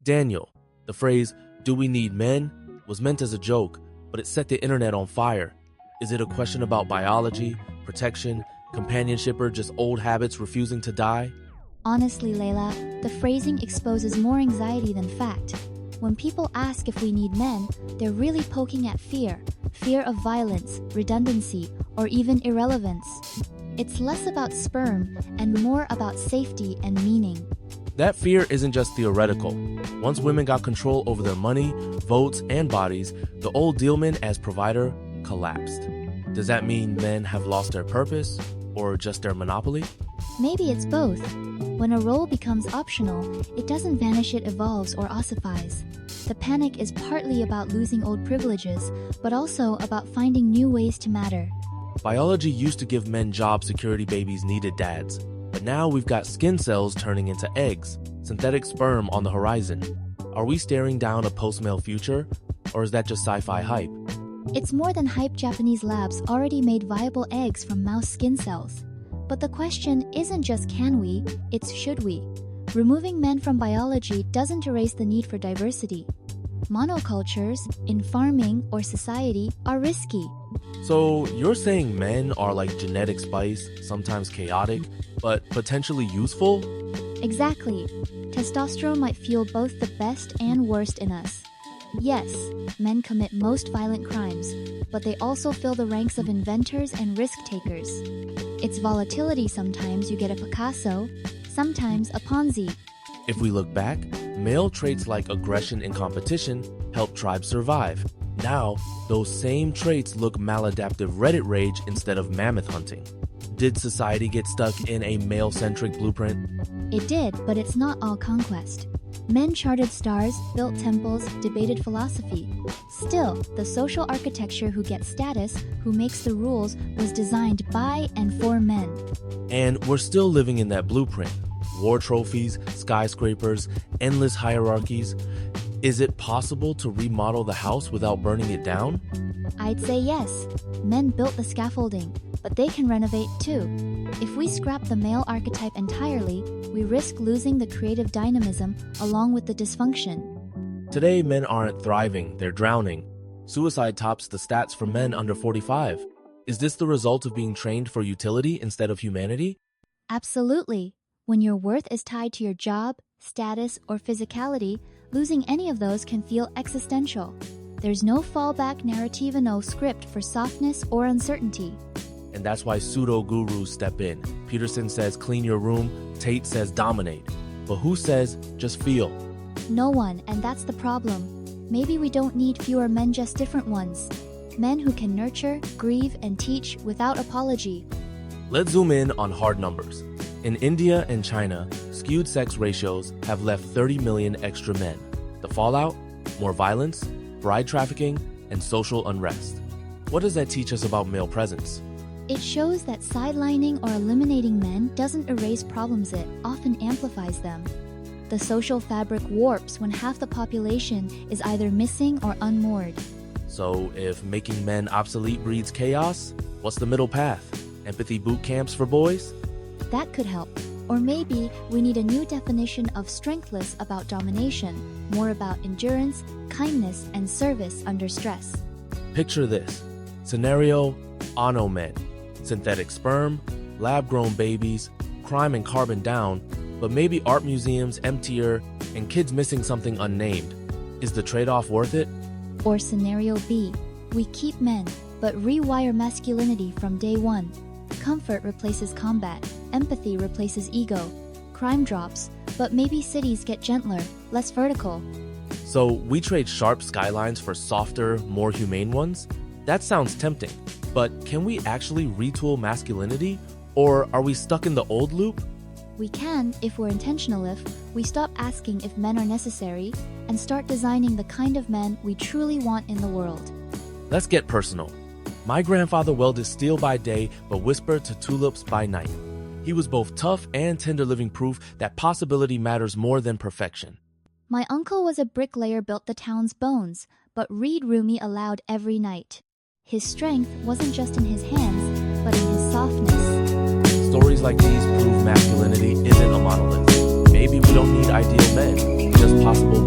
Daniel, the phrase, "do we need men?" was meant as a joke, but it set the internet on fire. Is it a question about biology, protection, companionship, or just old habits refusing to die? Honestly, Layla, the phrasing exposes more anxiety than fact. When people ask if we need men, they're really poking at fear of violence, redundancy, or even irrelevance. It's less about sperm and more about safety and meaning. That fear isn't just theoretical. Once women got control over their money, votes, and bodies, the old dealman as provider collapsed. Does that mean men have lost their purpose, or just their monopoly? Maybe it's both. When a role becomes optional, it doesn't vanish, it evolves or ossifies. The panic is partly about losing old privileges, but also about finding new ways to matter. Biology used to give men job security babies needed dads, but now we've got skin cells turning into eggs, synthetic sperm on the horizon. Are we staring down a post-male future, or is that just sci-fi hype? It's more than hype. Japanese labs already made viable eggs from mouse skin cells. But the question isn't just can we, it's should we. Removing men from biology doesn't erase the need for diversity. Monocultures, in farming or society, are risky. So you're saying men are like genetic spice, sometimes chaotic, but potentially useful? Exactly. Testosterone might fuel both the best and worst in us. Yes, men commit most violent crimes, but they also fill the ranks of inventors and risk-takers. It's volatility. Sometimes you get a Picasso, sometimes a Ponzi. If we look back, male traits like aggression and competition help tribes survive. Now, those same traits look maladaptive Reddit rage instead of mammoth hunting. Did society get stuck in a male-centric blueprint? It did, but it's not all conquest. Men charted stars, built temples, debated philosophy. Still, the social architecture who gets status, who makes the rules, was designed by and for men. And we're still living in that blueprint. War trophies, skyscrapers, endless hierarchies. Is it possible to remodel the house without burning it down? I'd say yes. Men built the scaffolding, but they can renovate too. If we scrap the male archetype entirely, we risk losing the creative dynamism along with the dysfunction. Today, men aren't thriving, they're drowning. Suicide tops the stats for men under 45. Is this the result of being trained for utility instead of humanity? Absolutely. When your worth is tied to your job, status, or physicality, losing any of those can feel existential. There's no fallback narrative and no script for softness or uncertainty. And that's why pseudo-gurus step in. Peterson says clean your room, Tate says dominate. But who says just feel? No one, and that's the problem. Maybe we don't need fewer men, just different ones. Men who can nurture, grieve, and teach without apology. Let's zoom in on hard numbers. In India and China, skewed sex ratios have left 30 million extra men. The fallout? More violence, bride trafficking, and social unrest. What does that teach us about male presence? It shows that sidelining or eliminating men doesn't erase problems, it often amplifies them. The social fabric warps when half the population is either missing or unmoored. So if making men obsolete breeds chaos, what's the middle path? Empathy boot camps for boys? That could help. Or maybe we need a new definition of strengthless about domination, more about endurance, kindness, and service under stress. Picture this. Scenario, Ono men. Synthetic sperm, lab-grown babies, crime and carbon down, but maybe art museums emptier and kids missing something unnamed. Is the trade-off worth it? Or scenario B, we keep men, but rewire masculinity from day one. Comfort replaces combat, empathy replaces ego. Crime drops, but maybe cities get gentler, less vertical. So we trade sharp skylines for softer, more humane ones? That sounds tempting, but can we actually retool masculinity? Or are we stuck in the old loop? We can, if we're intentional, if we stop asking if men are necessary and start designing the kind of men we truly want in the world. Let's get personal. My grandfather welded steel by day but whispered to tulips by night. He was both tough and tender, living proof that possibility matters more than perfection. My uncle was a bricklayer, built the town's bones, but read Rumi aloud every night. His strength wasn't just in his hands, but in his softness. Stories like these prove masculinity isn't a monolith. Maybe we don't need ideal men, just possible